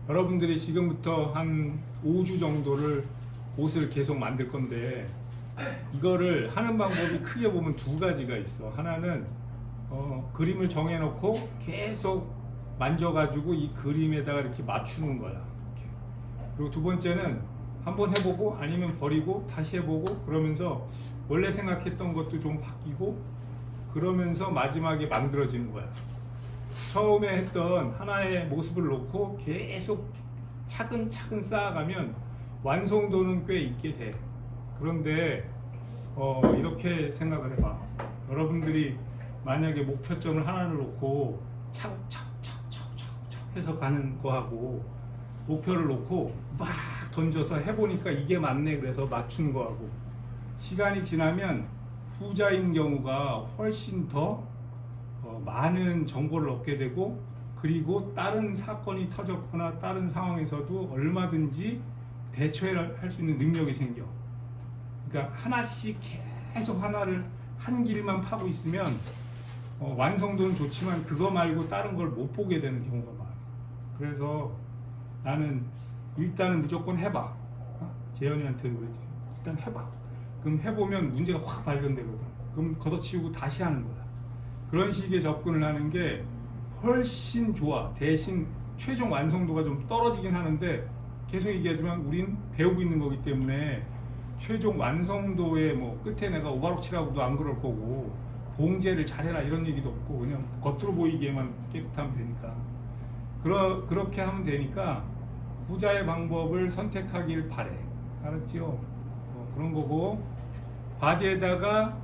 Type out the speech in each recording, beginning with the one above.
여러분들이 지금부터 한 5주 정도를 옷을 계속 만들 건데, 이거를 하는 방법이 크게 보면 두 가지가 있어. 하나는 그림을 정해놓고 계속 만져가지고 이 그림에다가 이렇게 맞추는 거야. 이렇게. 그리고 두 번째는 한번 해보고 아니면 버리고 다시 해보고 그러면서 원래 생각했던 것도 좀 바뀌고 그러면서 마지막에 만들어지는 거야. 처음에 했던 하나의 모습을 놓고 계속 차근차근 쌓아가면 완성도는 꽤 있게 돼. 그런데 이렇게 생각을 해봐. 여러분들이 만약에 목표점을 하나를 놓고 차곡차곡차곡차곡차곡 해서 가는 거하고 목표를 놓고 막 던져서 해보니까 이게 맞네 그래서 맞춘 거하고 시간이 지나면 후자인 경우가 훨씬 더 많은 정보를 얻게 되고 그리고 다른 사건이 터졌거나 다른 상황에서도 얼마든지 대처할 수 있는 능력이 생겨. 그러니까 하나씩 계속 하나를 한 길만 파고 있으면 완성도는 좋지만 그거 말고 다른 걸 못 보게 되는 경우가 많아. 그래서 나는 일단은 무조건 해봐. 재현이한테도 그랬지. 일단 해봐. 그럼 해보면 문제가 확 발견되거든. 그럼 걷어치우고 다시 하는 거야. 그런 식의 접근을 하는 게 훨씬 좋아. 대신 최종 완성도가 좀 떨어지긴 하는데 계속 얘기하지만 우린 배우고 있는 거기 때문에 최종 완성도의 뭐 끝에 내가 오바로치라고도 안 그럴 거고 봉제를 잘해라 이런 얘기도 없고 그냥 겉으로 보이기에만 깨끗하면 되니까 그렇게 하면 되니까 후자의 방법을 선택하길 바래. 알았지요? 그런 거고 바디에다가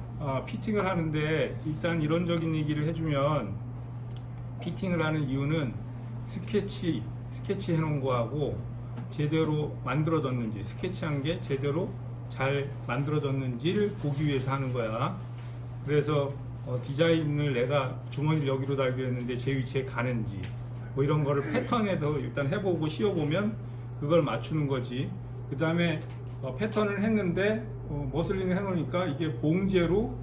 피팅을 하는데 일단 이론적인 얘기를 해주면 피팅을 하는 이유는 스케치 해놓은 거하고 제대로 만들어졌는지 스케치한 게 제대로 잘 만들어졌는지를 보기 위해서 하는 거야. 그래서 디자인을 내가 주머니를 여기로 달기로 했는데 제 위치에 가는지 뭐 이런 거를 패턴에서 일단 해보고 씌워보면 그걸 맞추는 거지. 그 다음에 패턴을 했는데 머슬링을 해놓으니까 이게 봉제로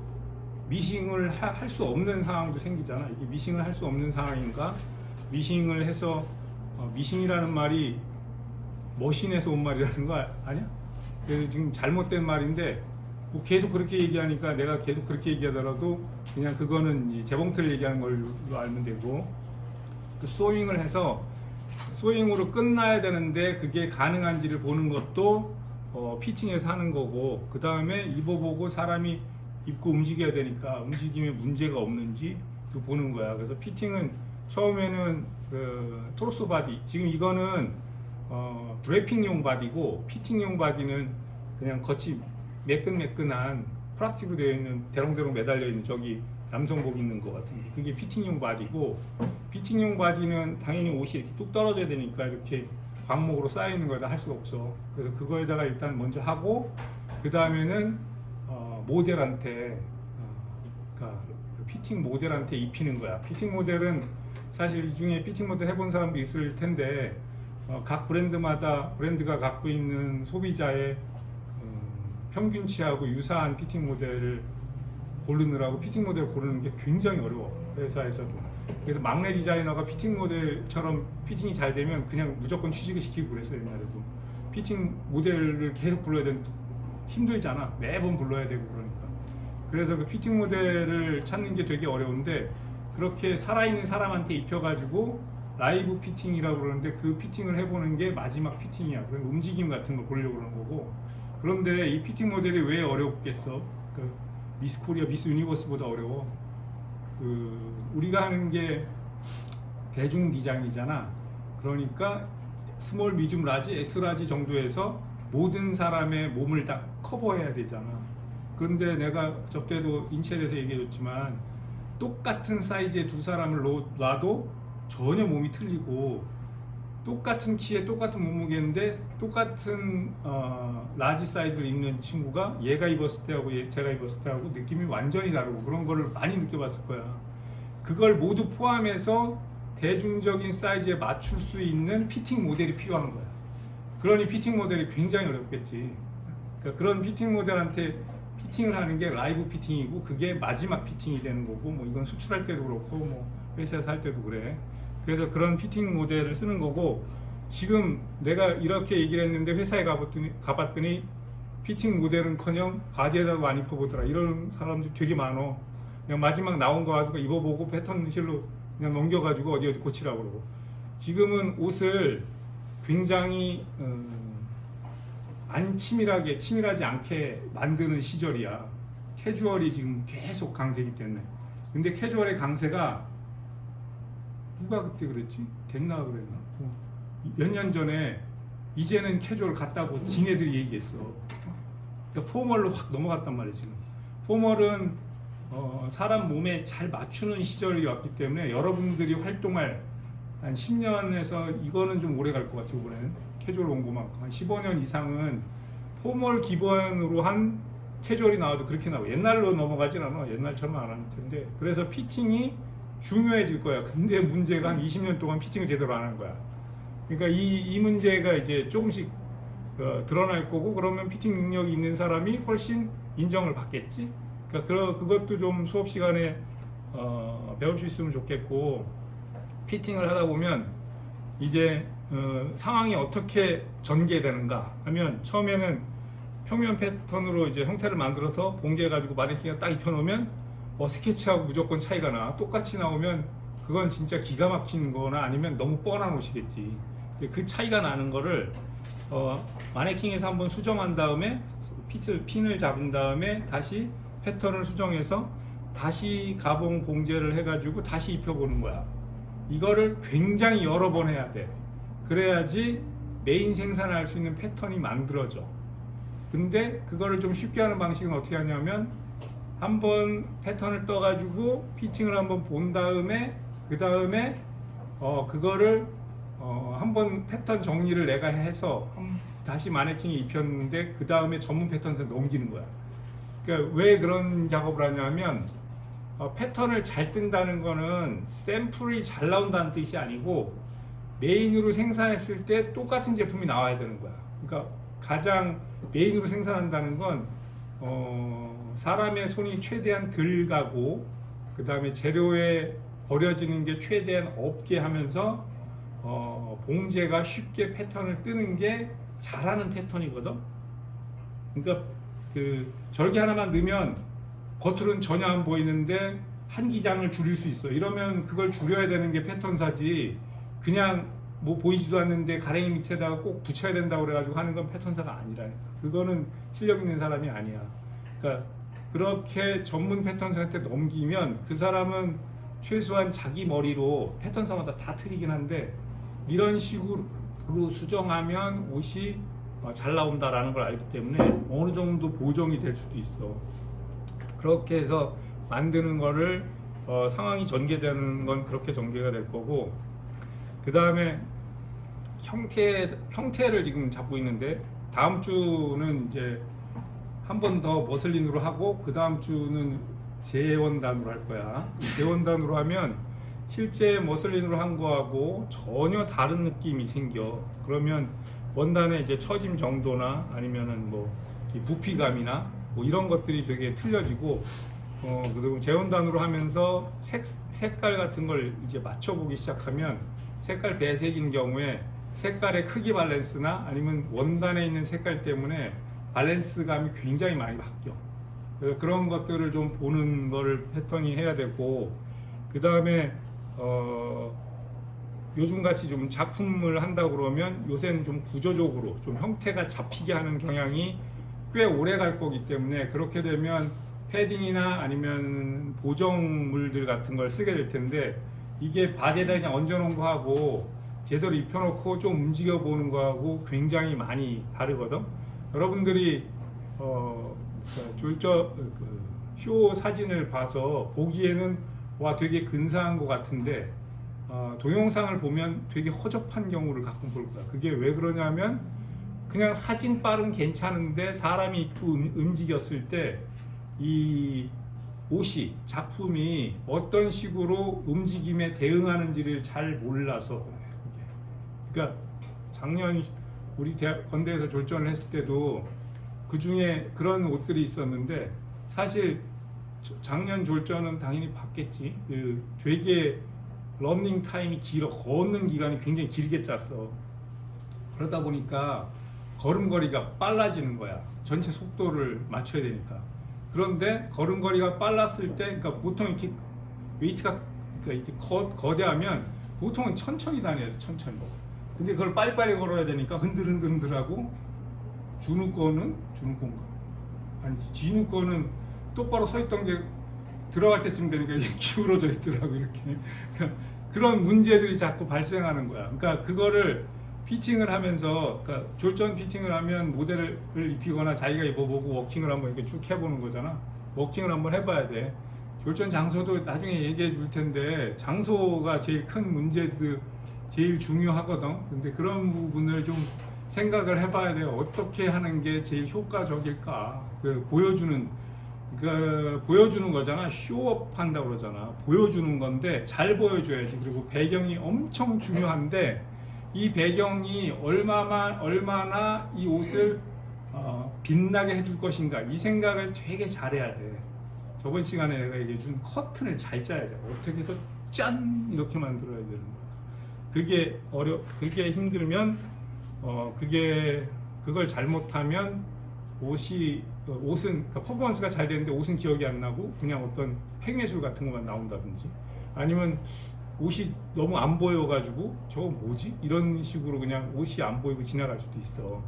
미싱을 할 수 없는 상황도 생기잖아. 이게 미싱을 할 수 없는 상황인가? 미싱을 해서 미싱이라는 말이 머신에서 온 말이라는 거 아니야? 그래서 지금 잘못된 말인데 뭐 계속 그렇게 얘기하니까 내가 계속 그렇게 얘기하더라도 그냥 그거는 이제 재봉틀 얘기하는 걸로 알면 되고 그 소잉을 해서 소잉으로 끝나야 되는데 그게 가능한지를 보는 것도 피팅에서 하는 거고 그 다음에 입어보고 사람이 입고 움직여야 되니까 움직임에 문제가 없는지 그 보는 거야. 그래서 피팅은 처음에는 그 토르소 바디 지금 이거는 드래핑용 바디고 피팅용 바디는 그냥 겉이 매끈매끈한 플라스틱으로 되어 있는 대롱대롱 매달려 있는 저기 남성복 입는 것 같은데 그게 피팅용 바디고 피팅용 바디는 당연히 옷이 이렇게 뚝 떨어져야 되니까 이렇게 광목으로 쌓여있는 거에다 할 수가 없어. 그래서 그거에다가 일단 먼저 하고 그 다음에는 모델한테 그러니까 피팅 모델한테 입히는 거야. 피팅 모델은 사실 이 중에 피팅 모델 해본 사람도 있을 텐데 각 브랜드가 갖고 있는 소비자의 평균치하고 유사한 피팅 모델을 고르느라고 피팅 모델을 고르는 게 굉장히 어려워. 회사에서도. 그래서 막내 디자이너가 피팅 모델처럼 피팅이 잘 되면 그냥 무조건 취직을 시키고 그랬어요. 옛날에도. 피팅 모델을 계속 불러야 되는 힘들잖아. 매번 불러야 되고 그러니까. 그래서 그 피팅 모델을 찾는 게 되게 어려운데 그렇게 살아있는 사람한테 입혀가지고 라이브 피팅이라고 그러는데 그 피팅을 해보는 게 마지막 피팅이야. 그래서 움직임 같은 걸 보려고 그러는 거고. 그런데 이 피팅 모델이 왜 어렵겠어? 그 미스 코리아, 미스 유니버스보다 어려워. 우리가 하는 게 대중 디자인이잖아. 그러니까 스몰, 미디움, 라지, 엑스라지 정도에서 모든 사람의 몸을 다 커버해야 되잖아. 그런데 내가 저때도 인체에 대해서 얘기해줬지만 똑같은 사이즈의 두 사람을 놔도 전혀 몸이 틀리고 똑같은 키에 똑같은 몸무게인데 똑같은 라지 사이즈를 입는 친구가 얘가 입었을 때하고 제가 입었을 때하고 느낌이 완전히 다르고 그런 거를 많이 느껴봤을 거야. 그걸 모두 포함해서 대중적인 사이즈에 맞출 수 있는 피팅 모델이 필요한 거야. 그러니 피팅 모델이 굉장히 어렵겠지. 그러니까 그런 피팅 모델한테 피팅을 하는 게 라이브 피팅이고 그게 마지막 피팅이 되는 거고 뭐 이건 수출할 때도 그렇고 뭐 회사에서 할 때도 그래. 그래서 그런 피팅 모델을 쓰는 거고 지금 내가 이렇게 얘기를 했는데 회사에 가봤더니 피팅 모델은커녕 바디에다가 많이 입혀보더라. 이런 사람들 되게 많어. 그냥 마지막 나온 거 가지고 입어보고 패턴실로 그냥 넘겨가지고 어디 고치라고 그러고. 지금은 옷을 굉장히 안 치밀하지 않게 만드는 시절이야. 캐주얼이 지금 계속 강세기 때문에. 근데 캐주얼의 강세가 누가 그때 그랬지? 댔나가 그랬나? 몇 년 전에 이제는 캐주얼 같다고 지네들이 얘기했어. 그러니까 포멀로 확 넘어갔단 말이지. 지금 포멀은 사람 몸에 잘 맞추는 시절이 왔기 때문에 여러분들이 활동할 한 10년에서 이거는 좀 오래 갈 것 같아요. 이번에는 캐주얼 온 것만큼 한 15년 이상은 포멀 기본으로 한 캐주얼이 나와도 그렇게 나오고, 옛날로 넘어가진 않아. 옛날처럼 안 할 텐데. 그래서 피팅이 중요해질 거야. 근데 문제가 한 20년 동안 피팅을 제대로 안 한 거야. 그러니까 이 문제가 이제 조금씩 드러날 거고, 그러면 피팅 능력이 있는 사람이 훨씬 인정을 받겠지. 그러니까 그것도 좀 수업 시간에 배울 수 있으면 좋겠고, 피팅을 하다 보면 이제 상황이 어떻게 전개되는가 하면, 처음에는 평면 패턴으로 이제 형태를 만들어서 봉제해 가지고 마네킹에 딱 입혀놓으면 스케치하고 무조건 차이가 나. 똑같이 나오면 그건 진짜 기가 막힌 거나 아니면 너무 뻔한 옷이겠지. 그 차이가 나는 거를 마네킹에서 한번 수정한 다음에 핀을 잡은 다음에 다시 패턴을 수정해서 다시 가봉 봉제를 해가지고 다시 입혀보는 거야. 이거를 굉장히 여러 번 해야 돼. 그래야지 메인 생산할 수 있는 패턴이 만들어져. 근데 그거를 좀 쉽게 하는 방식은 어떻게 하냐면, 한번 패턴을 떠가지고 피팅을 한번 본 다음에 그 다음에 그거를 한번 패턴 정리를 내가 해서 다시 마네킹에 입혔는데 그 다음에 전문 패턴에서 넘기는 거야. 그러니까 왜 그런 작업을 하냐면, 패턴을 잘 뜬다는 거는 샘플이 잘 나온다는 뜻이 아니고 메인으로 생산했을 때 똑같은 제품이 나와야 되는 거야. 그러니까 가장 메인으로 생산한다는 건 사람의 손이 최대한 덜 가고, 그 다음에 재료에 버려지는 게 최대한 없게 하면서 봉제가 쉽게 패턴을 뜨는 게 잘하는 패턴이거든. 그러니까 그 절개 하나만 넣으면 겉으로는 전혀 안 보이는데 한 기장을 줄일 수 있어. 이러면 그걸 줄여야 되는 게 패턴사지, 그냥 뭐 보이지도 않는데 가랭이 밑에다가 꼭 붙여야 된다고 그래가지고 하는 건 패턴사가 아니라니까. 그거는 실력 있는 사람이 아니야. 그러니까 그렇게 전문 패턴사한테 넘기면 그 사람은 최소한 자기 머리로 패턴사마다 다 틀리긴 한데 이런 식으로 수정하면 옷이 잘 나온다라는 걸 알기 때문에 어느 정도 보정이 될 수도 있어. 그렇게 해서 만드는 거를 상황이 전개되는 건 그렇게 전개가 될 거고, 그 다음에 형태를 지금 잡고 있는데, 다음 주는 이제 한 번 더 머슬린으로 하고 그 다음 주는 재원단으로 할 거야. 재원단으로 하면 실제 머슬린으로 한 거하고 전혀 다른 느낌이 생겨. 그러면 원단의 이제 처짐 정도나 아니면은 뭐 이 부피감이나 뭐 이런 것들이 되게 틀려지고, 그리고 재원단으로 하면서 색깔 같은 걸 이제 맞춰보기 시작하면, 색깔 배색인 경우에 색깔의 크기 밸런스나 아니면 원단에 있는 색깔 때문에 밸런스감이 굉장히 많이 바뀌어. 그래서 그런 것들을 좀 보는 거를 패턴이 해야 되고, 그 다음에 요즘같이 좀 작품을 한다 그러면 요새는 좀 구조적으로 좀 형태가 잡히게 하는 경향이 꽤 오래 갈 거기 때문에, 그렇게 되면 패딩이나 아니면 보정물들 같은 걸 쓰게 될 텐데, 이게 바디에다 그냥 얹어놓은 거하고 제대로 입혀놓고 좀 움직여 보는 거하고 굉장히 많이 다르거든. 여러분들이 쇼 사진을 봐서 보기에는 와 되게 근사한 것 같은데 동영상을 보면 되게 허접한 경우를 가끔 볼 거야. 그게 왜 그러냐면, 그냥 사진빨은 괜찮은데 사람이 입고 움직였을 때 이 옷이, 작품이 어떤 식으로 움직임에 대응하는지를 잘 몰라서 그래. 그러니까 작년 우리 건대에서 졸전을 했을 때도 그 중에 그런 옷들이 있었는데, 사실 작년 졸전은 당연히 봤겠지. 되게 러닝 타임이 길어. 걷는 기간이 굉장히 길게 짰어. 그러다 보니까 걸음걸이가 빨라지는 거야. 전체 속도를 맞춰야 되니까. 그런데 걸음걸이가 빨랐을 때, 그러니까 보통 이렇게 웨이트가 그러니까 이렇게 거대하면 보통은 천천히 다녀야 돼, 천천히. 근데 그걸 빨리빨리 걸어야 되니까 흔들흔들하고 준우 건가? 아니, 진우 거는 똑바로 서 있던 게 들어갈 때쯤 되니까 이게 기울어져 있더라고, 이렇게. 그러니까 그런 문제들이 자꾸 발생하는 거야. 그러니까 그거를 피팅을 하면서, 그러니까 졸전 피팅을 하면 모델을 입히거나 자기가 입어보고 워킹을 한번 이렇게 쭉 해보는 거잖아. 워킹을 한번 해봐야 돼. 졸전 장소도 나중에 얘기해 줄 텐데, 장소가 제일 큰 문제도 제일 중요하거든. 근데 그런 부분을 좀 생각을 해봐야 돼요. 어떻게 하는 게 제일 효과적일까? 보여주는 거잖아. 쇼업 한다고 그러잖아. 보여주는 건데 잘 보여줘야지. 그리고 배경이 엄청 중요한데, 이 배경이 얼마나 이 옷을 빛나게 해줄 것인가, 이 생각을 되게 잘해야 돼. 저번 시간에 내가 얘기해준 커튼을 잘 짜야 돼. 어떻게 해서 짠 이렇게 만들어야 되는 거야. 그게 힘들면 그걸 잘못하면 옷은 그러니까 퍼포먼스가 잘 되는데 옷은 기억이 안 나고 그냥 어떤 행위술 같은 것만 나온다든지, 아니면 옷이 너무 안 보여가지고 저거 뭐지? 이런 식으로 그냥 옷이 안 보이고 지나갈 수도 있어.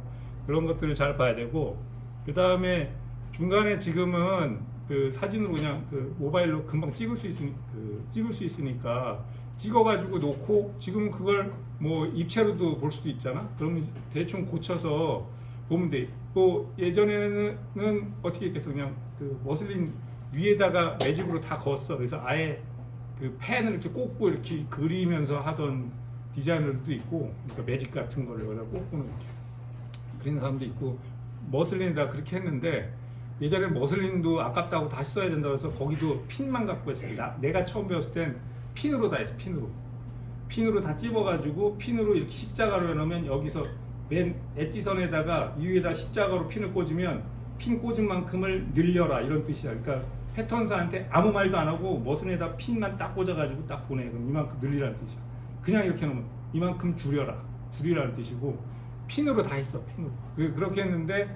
그런 것들을 잘 봐야 되고, 그 다음에 중간에 지금은 그 사진으로 그냥 그 모바일로 금방 찍을 수 있으니까 찍어가지고 놓고, 지금 그걸 뭐 입체로도 볼 수도 있잖아. 그러면 대충 고쳐서 보면 돼. 뭐 예전에는 어떻게 했겠어? 그냥 그 머슬린 위에다가 매직으로 다 그었어. 그래서 아예 그 펜을 이렇게 꽂고 이렇게 그리면서 하던 디자이너들도 있고, 그러니까 매직 같은 거를 여기다 꽂고는 이렇게 그리는 사람도 있고, 머슬린에다 그렇게 했는데, 예전에 머슬린도 아깝다고 다시 써야 된다고 해서 거기도 핀만 갖고 했어요. 내가 처음 배웠을 땐 핀으로 다 했어. 핀으로 다 찝어가지고 핀으로 이렇게 십자가로 해놓으면 여기서 맨 엣지선에다가 이 위에다 십자가로 핀을 꽂으면 핀 꽂은 만큼을 늘려라, 이런 뜻이야. 그러니까 패턴사한테 아무 말도 안 하고 머슬린에다 핀만 딱 꽂아가지고 딱 보내. 그럼 이만큼 늘리라는 뜻이야. 그냥 이렇게 해놓으면 이만큼 줄이라는 뜻이고, 핀으로 다 했어. 핀으로. 그렇게 했는데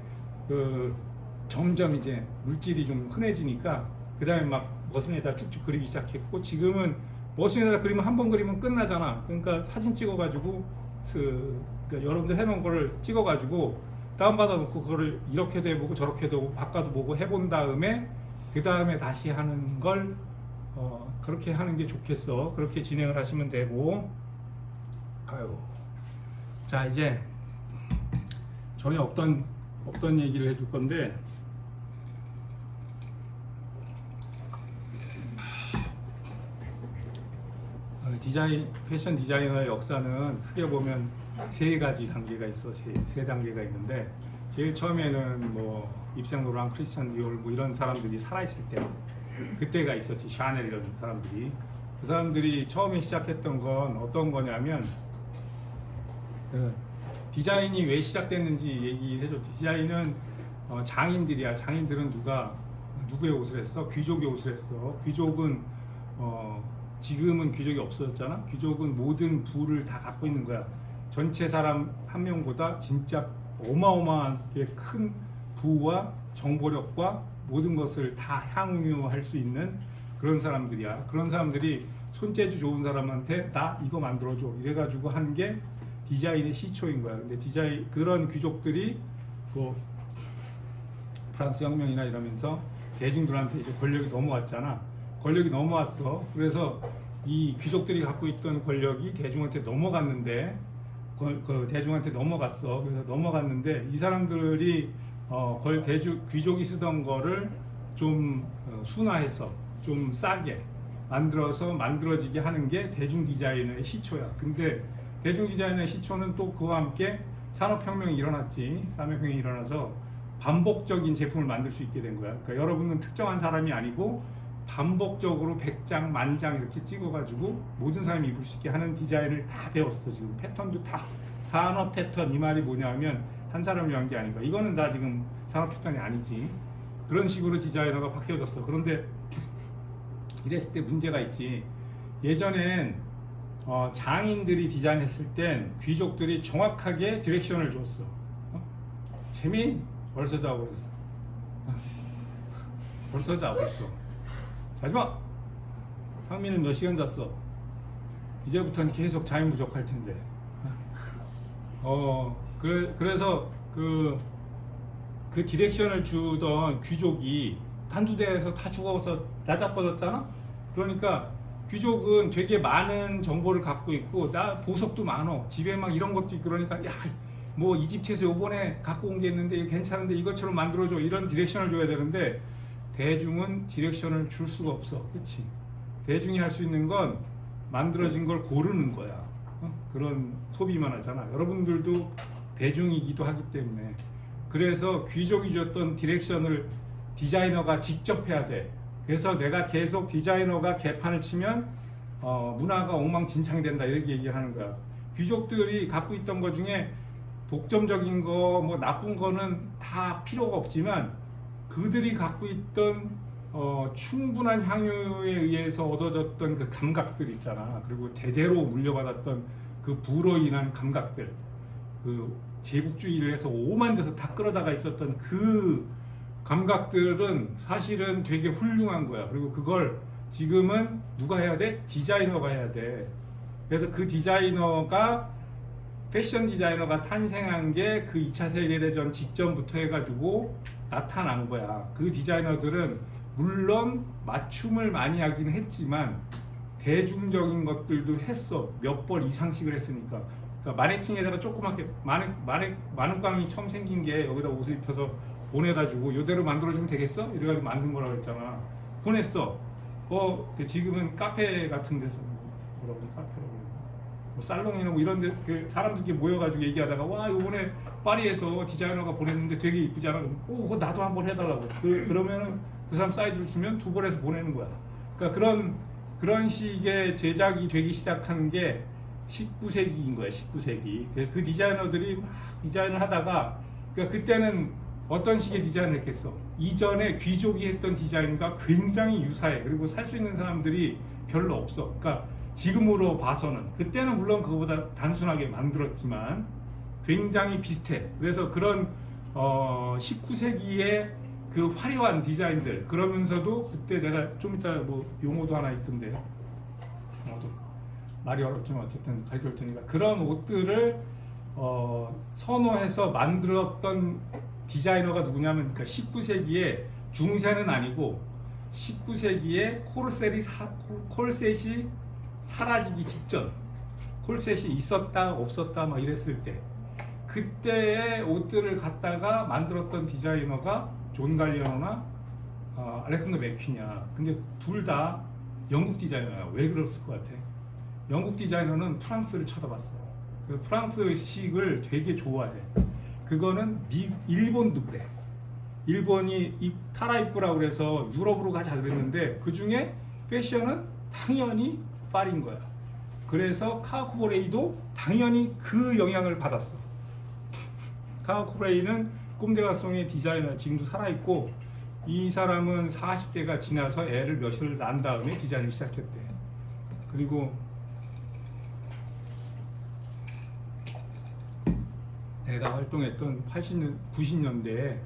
점점 이제 물질이 좀 흔해지니까 그 다음에 막 머슬린에다 쭉쭉 그리기 시작했고, 지금은 머슬린에다 그리면 한 번 그리면 끝나잖아. 그러니까 사진 찍어가지고 그러니까 여러분들 해놓은 거를 찍어가지고 다운받아 놓고 그거를 이렇게도 해보고 저렇게도 해보고 바꿔도 보고 해본 다음에 그 다음에 다시 하는 걸 그렇게 하는 게 좋겠어. 그렇게 진행을 하시면 되고. 자, 이제 전혀 없던 얘기를 해줄 건데, 패션 디자이너의 역사는 크게 보면 세 가지 단계가 있어. 세 단계가 있는데, 제일 처음에는 뭐 입생 로랑, 크리스찬 디올 뭐 이런 사람들이 살아있을 때, 그때가 있었지. 샤넬 이런 사람들이. 그 사람들이 처음에 시작했던 건 어떤 거냐면, 디자인이 왜 시작됐는지 얘기해줬지. 디자인은 장인들이야. 장인들은 누구의 옷을 했어? 귀족의 옷을 했어. 귀족은 지금은 귀족이 없어졌잖아. 귀족은 모든 부를 다 갖고 있는 거야. 전체 사람 한 명보다 진짜 어마어마하게 큰 부와 정보력과 모든 것을 다 향유할 수 있는 그런 사람들이야. 그런 사람들이 손재주 좋은 사람한테 나 이거 만들어줘 이래가지고 한 게 디자인의 시초인 거야. 근데 그런 귀족들이 뭐 프랑스 혁명이나 이러면서 대중들한테 이제 권력이 넘어왔잖아. 권력이 넘어왔어. 그래서 이 귀족들이 갖고 있던 권력이 대중한테 넘어갔는데, 대중한테 넘어갔어. 그래서 넘어갔는데 이 사람들이 귀족이 쓰던 거를 좀 순화해서 좀 싸게 만들어지게 하는 게 대중 디자인의 시초야. 근데 대중 디자인의 시초는 또 그와 함께 산업혁명이 일어났지. 산업혁명이 일어나서 반복적인 제품을 만들 수 있게 된 거야. 그러니까 여러분은 특정한 사람이 아니고 반복적으로 100장, 10,000장 이렇게 찍어가지고 모든 사람이 입을 수 있게 하는 디자인을 다 배웠어. 지금 패턴도 다 산업 패턴. 이 말이 뭐냐면 한 사람이 위한 게 아닌 거야. 이거는 다 지금 산업 패턴이 아니지. 그런 식으로 디자이너가 바뀌어졌어. 그런데 이랬을 때 문제가 있지. 예전엔 장인들이 디자인했을 땐 귀족들이 정확하게 디렉션을 줬어. 재민 벌써 자버렸어. 벌써 자버렸어. 자지마. 상민은 몇 시간 잤어? 이제부터는 계속 잠이 부족할 텐데. 그래서 그 디렉션을 주던 귀족이 한두대에서 다 죽어서 나자빠졌잖아. 그러니까 귀족은 되게 많은 정보를 갖고 있고, 나 보석도 많어, 집에 막 이런 것도 있고, 그러니까 야, 뭐 이집트에서 요번에 갖고 온 게 있는데 이거 괜찮은데 이것처럼 만들어줘, 이런 디렉션을 줘야 되는데 대중은 디렉션을 줄 수가 없어. 그치? 대중이 할 수 있는 건 만들어진 걸 고르는 거야. 그런 소비만 하잖아. 여러분들도 대중이기도 하기 때문에. 그래서 귀족이 줬던 디렉션을 디자이너가 직접 해야 돼. 그래서 내가 계속 디자이너가 개판을 치면 문화가 엉망진창된다, 이렇게 얘기하는 거야. 귀족들이 갖고 있던 것 중에 독점적인 거, 뭐 나쁜 거는 다 필요가 없지만, 그들이 갖고 있던 충분한 향유에 의해서 얻어졌던 그 감각들 있잖아. 그리고 대대로 물려받았던 그 부로 인한 감각들, 그 제국주의를 해서 오만 데서 다 끌어다가 있었던 그 감각들은 사실은 되게 훌륭한 거야. 그리고 그걸 지금은 누가 해야 돼? 디자이너가 해야 돼. 그래서 그 디자이너가, 패션 디자이너가 탄생한 게 그 2차 세계대전 직전부터 해가지고 나타난 거야. 그 디자이너들은 물론 맞춤을 많이 하긴 했지만 대중적인 것들도 했어. 몇 벌 이상씩을 했으니까. 그러니까 마네킹에다가 조그맣게 마늘광이 처음 생긴 게 여기다 옷을 입혀서 보내다 주고, 이대로 만들어주면 되겠어? 이래가지고 만든 거라고 했잖아. 보냈어. 지금은 카페 같은 데서, 뭐라고 그래, 카페라고 그래, 뭐 살롱이나 뭐 이런 데 사람들끼리 모여가지고 얘기하다가, 와, 요번에 파리에서 디자이너가 보냈는데 되게 이쁘잖아. 그거 나도 한번 해달라고. 그러면은 그 사람 사이즈를 주면 두 벌에서 보내는 거야. 그러니까 그런 식의 제작이 되기 시작한 게 19세기인 거야. 19세기. 그 디자이너들이 막 디자인을 하다가, 그러니까 그때는 어떤 식의 디자인을 했겠어? 이전에 귀족이 했던 디자인과 굉장히 유사해. 그리고 살 수 있는 사람들이 별로 없어. 그러니까 지금으로 봐서는, 그때는 물론 그거보다 단순하게 만들었지만 굉장히 비슷해. 그래서 그런 19세기의 그 화려한 디자인들, 그러면서도 그때 내가 좀 이따 뭐 용어도 하나 있던데, 말이 어렵지만 어쨌든 가르쳐 줄 테니까, 그런 옷들을 선호해서 만들었던 디자이너가 누구냐면, 그러니까 19세기에 중세는 아니고 19세기에 콜셋이 사라지기 직전, 콜셋이 있었다 없었다 막 이랬을 때, 그때의 옷들을 갖다가 만들었던 디자이너가 존 갈리오나 알렉산더 맥퀸이야. 근데 둘 다 영국 디자이너야. 왜 그랬을 것 같아? 영국 디자이너는 프랑스를 쳐다봤어. 프랑스식을 되게 좋아해. 그거는 일본도 그래. 일본이 타라입구라고 그래서 유럽으로 가자 그랬는데, 그 중에 패션은 당연히 파리인 거야. 그래서 카우쿠브레이도 당연히 그 영향을 받았어. 카우쿠브레이는 꼼데가송의 디자이너, 지금도 살아있고, 이 사람은 40대가 지나서 애를 몇을 낳은 다음에 디자인을 시작했대. 그리고 내가 활동했던 80년, 90년대에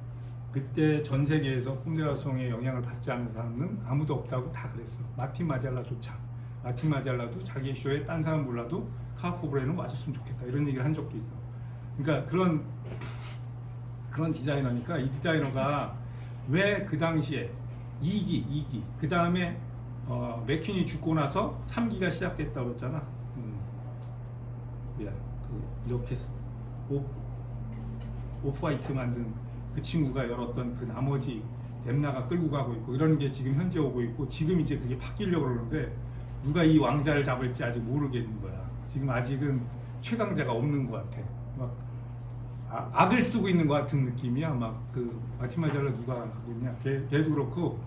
그때 전 세계에서 꼼데가송의 영향을 받지 않는 사람은 아무도 없다고 다 그랬어. 마틴 마젤라조차. 마틴 마젤라도 자기 쇼에 딴 사람 몰라도 카우쿠브레이는 와줬으면 좋겠다, 이런 얘기를 한 적도 있어. 그러니까 그런 디자이너니까, 이 디자이너가 왜 그 당시에 2기 그 다음에 맥퀸이 죽고 나서 3기가 시작됐다고 했잖아. 이렇게 오프화이트 만든 그 친구가 열었던 그 나머지 뎀나가 끌고 가고 있고, 이런 게 지금 현재 오고 있고, 지금 이제 그게 바뀌려고 그러는데 누가 이 왕자를 잡을지 아직 모르겠는 거야. 지금 아직은 최강자가 없는 것 같아. 막 악을 쓰고 있는 것 같은 느낌이야. 막 그 마틴 마젤라 누가 하고 있냐, 걔도 그렇고,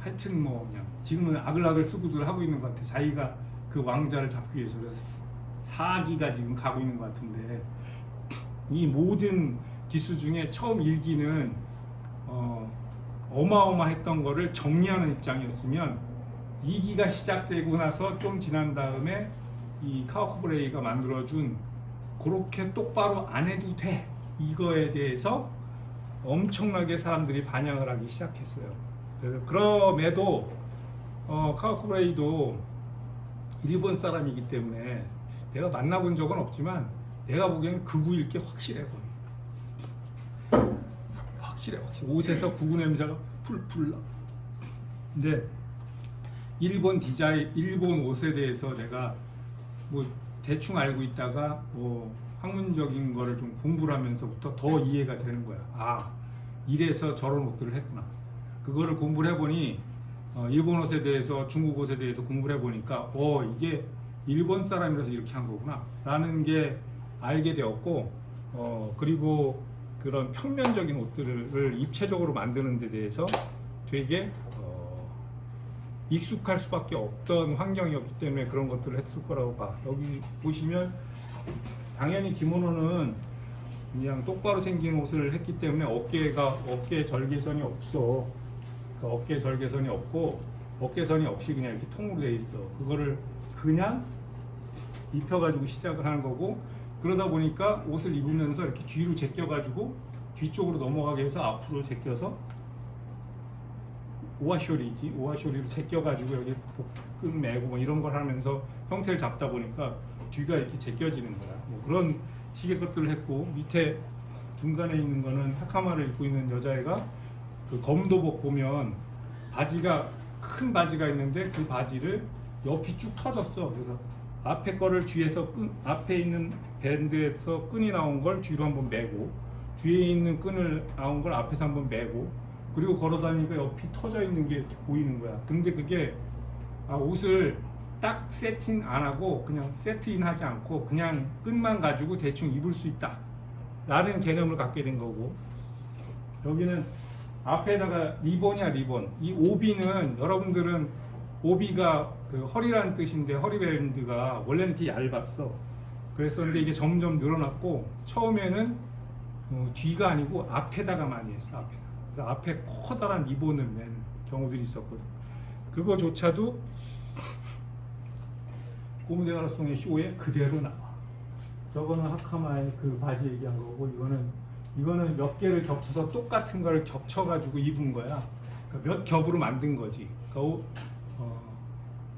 하여튼 뭐 그냥 지금은 악을 쓰고들 하고 있는 것 같아. 자기가 그 왕자를 잡기 위해서. 그래서 4기가 지금 가고 있는 것 같은데, 이 모든 기수 중에 처음 1기는 어마어마했던 거를 정리하는 입장이었으면, 2기가 시작되고 나서 좀 지난 다음에 이 카우프브레이가 만들어준 그렇게 똑바로 안 해도 돼 이거에 대해서 엄청나게 사람들이 반향을 하기 시작했어요. 그럼에도 카우프브레이도 일본 사람이기 때문에 내가 만나본 적은 없지만 내가 보기에는 극우일 게 확실해. 확실해. 옷에서 극우 냄새가 풀풀 나. 근데 일본 디자인, 일본 옷에 대해서 내가 뭐 대충 알고 있다가 뭐 학문적인 거를 좀 공부를 하면서부터 더 이해가 되는 거야. 아, 이래서 저런 옷들을 했구나. 그거를 공부를 해보니 일본 옷에 대해서, 중국 옷에 대해서 공부를 해보니까 이게 일본 사람이라서 이렇게 한 거구나 라는 게 알게 되었고, 그리고 그런 평면적인 옷들을 입체적으로 만드는 데 대해서 되게 익숙할 수밖에 없던 환경이었기 때문에 그런 것들을 했을 거라고 봐. 여기 보시면 당연히 기모노는 그냥 똑바로 생긴 옷을 했기 때문에 어깨에 절개선이 없어. 그 어깨 절개선이 없고 어깨선이 없이 그냥 이렇게 통으로 돼 있어. 그거를 그냥 입혀가지고 시작을 하는 거고, 그러다 보니까 옷을 입으면서 이렇게 뒤로 제껴가지고 뒤쪽으로 넘어가게 해서 앞으로 제껴서 오아쇼리로 제껴가지고 여기 복근 매고 뭐 이런 걸 하면서 형태를 잡다 보니까 뒤가 이렇게 제껴지는 거야. 뭐 그런 식의 것들을 했고, 밑에 중간에 있는 거는 하카마를 입고 있는 여자애가 그 검도복 보면 바지가 큰 바지가 있는데 그 바지를 옆이 쭉 터졌어. 그래서 앞에 거를 뒤에서 앞에 있는 밴드에서 끈이 나온 걸 뒤로 한번 매고, 뒤에 있는 끈을 나온 걸 앞에서 한번 매고, 그리고 걸어다니니까 옆이 터져 있는 게 보이는 거야. 근데 그게 옷을 딱 세팅 안 하고 그냥 세트인 하지 않고 그냥 끈만 가지고 대충 입을 수 있다 라는 개념을 갖게 된 거고, 여기는 앞에다가 리본이야. 이 오비는, 여러분들은 오비가 그 허리라는 뜻인데 허리밴드가 원래는 이렇게 얇았어. 그랬었는데 이게 점점 늘어났고, 처음에는 뒤가 아니고 앞에다가 많이 했어. 앞에다. 그래서 앞에 커다란 리본을 맨 경우들이 있었거든. 그거조차도 고무대가라송의 쇼에 그대로 나와. 저거는 하카마의 그 바지 얘기한 거고, 이거는 몇 개를 겹쳐서 똑같은 걸 겹쳐가지고 입은 거야. 그러니까 몇 겹으로 만든 거지. 그러니까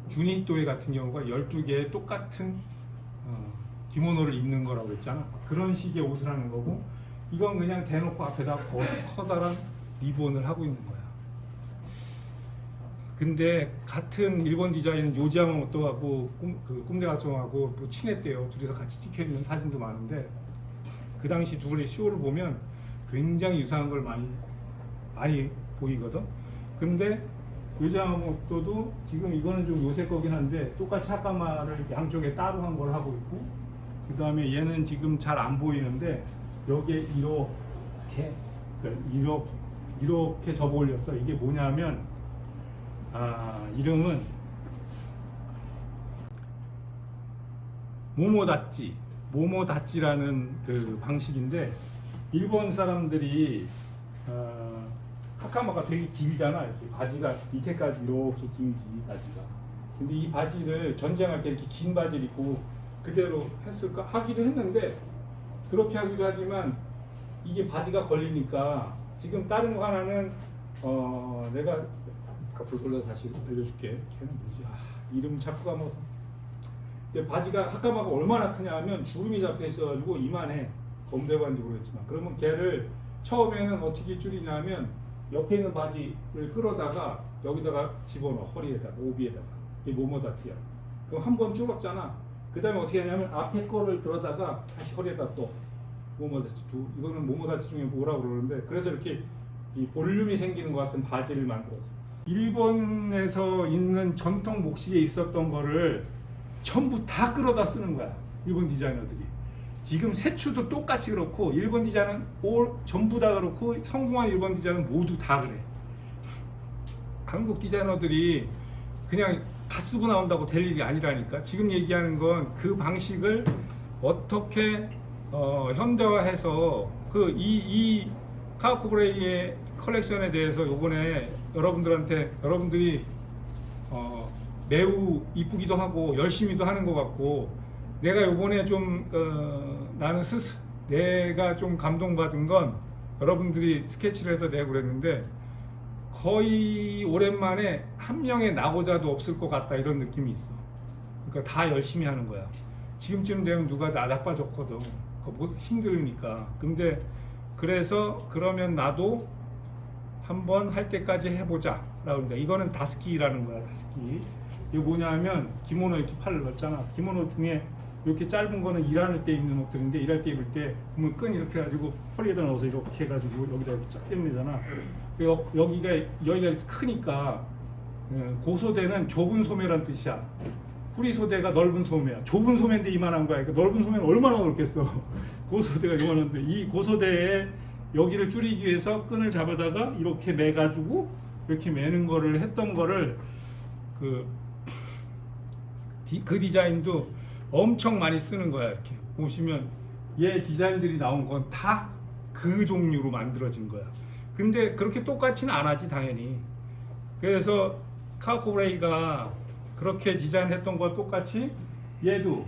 주니또에 같은 경우가 12개의 똑같은 기모노를 입는 거라고 했잖아. 그런 식의 옷을 하는 거고, 이건 그냥 대놓고 앞에다 커다란 리본을 하고 있는 거야. 근데 같은 일본 디자인 요지야마모토하고 꿈대가송하고 또 친했대요. 둘이서 같이 찍혀있는 사진도 많은데, 그 당시 둘의 쇼를 보면 굉장히 유사한 걸 많이 보이거든. 근데 요지야마모토도 지금 이거는 좀 요새 거긴 한데 똑같이 하카마를 양쪽에 따로 한 걸 하고 있고, 그 다음에 얘는 지금 잘 안 보이는데 여기에 이렇게 접어 올렸어. 이게 뭐냐면 이름은 모모다찌라는 그 방식인데, 일본 사람들이 하카마가 되게 길잖아. 이렇게 바지가 밑에까지 이렇게 길지, 바지가. 근데 이 바지를 전쟁할 때 이렇게 긴 바지를 입고 그대로 했을까 하기도 했는데, 그렇게 하기도 하지만 이게 바지가 걸리니까 지금 다른 거 하나는 내가 앞으로 돌려서 다시 알려줄게. 걔는 뭐지? 이름 자꾸 까먹어서. 근데 바지가 하카마가 얼마나 크냐 하면 주름이 잡혀 있어가지고 이만해. 검대관인지 모르겠지만. 그러면 걔를 처음에는 어떻게 줄이냐면 옆에 있는 바지를 끌어다가 여기다가 집어넣어. 허리에다가, 오비에다가. 이게 모모다치야. 그럼 한 번 줄었잖아. 그 다음에 어떻게 하냐면 앞에 거를 들어다가 다시 허리에다 또 모모다치. 이거는 모모다치 중에 뭐라고 그러는데, 그래서 이렇게 이 볼륨이 생기는 것 같은 바지를 만들었어. 일본에서 있는 전통 목식에 있었던 거를 전부 다 끌어다 쓰는 거야. 일본 디자이너들이. 지금 세추도 똑같이 그렇고, 일본 디자인은 전부 다 그렇고, 성공한 일본 디자인은 모두 다 그래. 한국 디자이너들이 그냥 다 쓰고 나온다고 될 일이 아니라니까. 지금 얘기하는 건 그 방식을 어떻게 현대화해서 이 카우프브레이의 컬렉션에 대해서 요번에 여러분들이 매우 이쁘기도 하고 열심히도 하는 것 같고, 내가 요번에 좀 나는 내가 좀 감동받은 건, 여러분들이 스케치를 해서 내고 그랬는데 거의 오랜만에 한 명의 낙오자도 없을 것 같다, 이런 느낌이 있어. 그러니까 다 열심히 하는 거야. 지금쯤 되면 누가 나빠졌거든. 뭐 힘들으니까. 근데 그래서 그러면 나도 한번 할 때까지 해보자 라고. 그러니까 이거는 다스키라는 거야. 다스키. 이게 뭐냐면 기모노 이렇게 팔을 넣었잖아. 기모노 중에 이렇게 짧은 거는 일할 때 입는 옷들인데, 일할 때 입을 때 보면 끈 이렇게 해가지고 허리에다 넣어서 이렇게 해가지고 여기다 이렇게 쫙 꿰매잖아. 여기가 이렇게 크니까, 고소대는 좁은 소매란 뜻이야. 후리 소대가 넓은 소매야. 좁은 소매인데 이만한 거야. 그러니까 넓은 소매는 얼마나 넓겠어. 고소대가 이만한데, 이 고소대에 여기를 줄이기 위해서 끈을 잡아다가 이렇게 매가지고 이렇게 매는 거를 했던 거를, 그 디자인도 엄청 많이 쓰는 거야. 이렇게 보시면 얘 디자인들이 나온 건 다 그 종류로 만들어진 거야. 근데 그렇게 똑같이는 안 하지, 당연히. 그래서 카우코브레이가 그렇게 디자인했던 거와 똑같이 얘도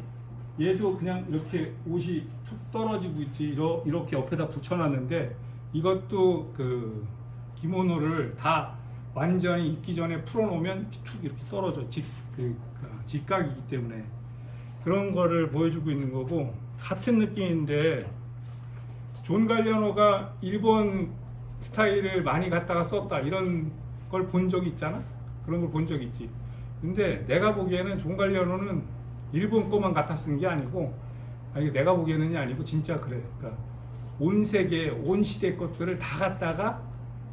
그냥 이렇게 옷이 툭 떨어지고 있지. 이렇게 옆에다 붙여놨는데, 이것도 그 기모노를 다 완전히 입기 전에 풀어놓으면 툭 이렇게 떨어져. 직각이기 때문에. 그런 거를 보여주고 있는 거고, 같은 느낌인데 존 갈리아노가 일본 스타일을 많이 갖다가 썼다, 이런 걸 본 적이 있잖아. 그런 걸 본 적이 있지. 근데 내가 보기에는 존 갈리아노는 일본 거만 갖다 쓴 게 아니고, 아니 내가 보기에는이 아니고 진짜 그래. 그러니까 온 세계, 온 시대 것들을 다 갖다가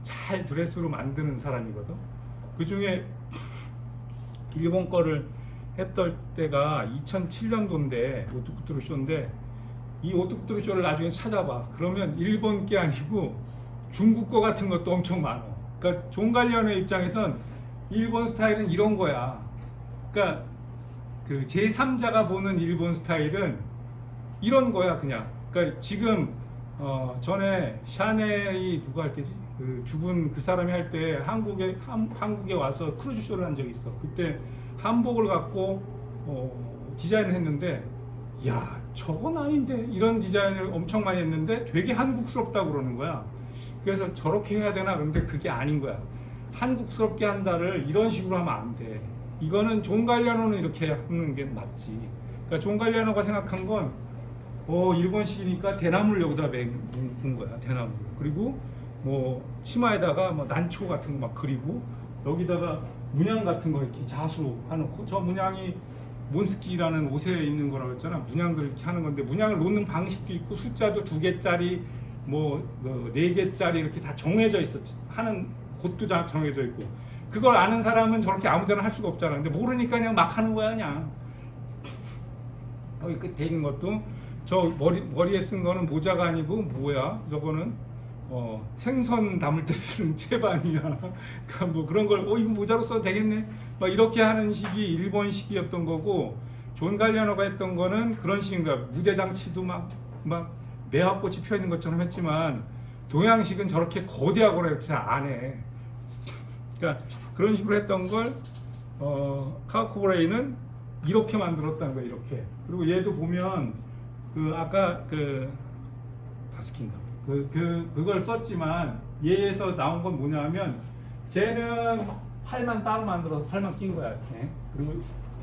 잘 드레스로 만드는 사람이거든. 그 중에 일본 거를 했던 때가 2007년도인데 오뚜쿠뚜루 쇼인데, 이 오뚜쿠뚜루 쇼를 나중에 찾아봐. 그러면 일본 게 아니고 중국 거 같은 것도 엄청 많아. 그러니까 존 갈리아노의 입장에선 일본 스타일은 이런 거야. 그러니까 그 제3자가 보는 일본 스타일은 이런 거야, 그냥. 그러니까 지금 전에 샤넬이 누가 할 때지? 그 죽은 그 사람이 할 때 한국에 와서 크루즈 쇼를 한 적이 있어. 그때 한복을 갖고 디자인을 했는데, 야 저건 아닌데, 이런 디자인을 엄청 많이 했는데 되게 한국스럽다고 그러는 거야. 그래서 저렇게 해야 되나. 근데 그게 아닌 거야. 한국스럽게 한다를 이런 식으로 하면 안 돼. 이거는 존 갈리아노는 이렇게 하는 게 맞지. 그러니까 존 갈리아노가 생각한 건 일본식이니까 대나무를 여기다 묶은 거야. 대나무. 그리고 뭐 치마에다가 뭐 난초 같은 거 막 그리고, 여기다가 문양 같은 거 이렇게 자수로 해놓고, 저 문양이 몬스키라는 옷에 있는 거라고 했잖아. 문양들 이렇게 하는 건데, 문양을 놓는 방식도 있고, 숫자도 2개짜리 뭐 4개짜리 이렇게 다 정해져 있어. 하는 곳도 다 정해져 있고. 그걸 아는 사람은 저렇게 아무데나 할 수가 없잖아. 근데 모르니까 그냥 막 하는 거야. 그냥 여기 끝에 있는 것도, 저 머리에 쓴 거는 모자가 아니고 뭐야, 저거는 생선 담을 때 쓰는 채반이야. 그러니까 뭐 그런 걸 이거 모자로 써도 되겠네, 막 이렇게 하는 식이 일본식이었던 거고, 존 갈리아노가 했던 거는 그런 식인 거야. 무대 장치도 막 매화꽃이 펴 있는 것처럼 했지만, 동양식은 저렇게 거대하거나 이렇게 잘 안 해. 그러니까 그런 식으로 했던 걸 카우코브레이는 이렇게 만들었다는 거야. 이렇게. 그리고 얘도 보면 그 아까 그 다스킨가 그걸 썼지만, 얘에서 나온 건 뭐냐면, 쟤는 팔만 따로 만들어서 팔만 낀 거야. 이렇게.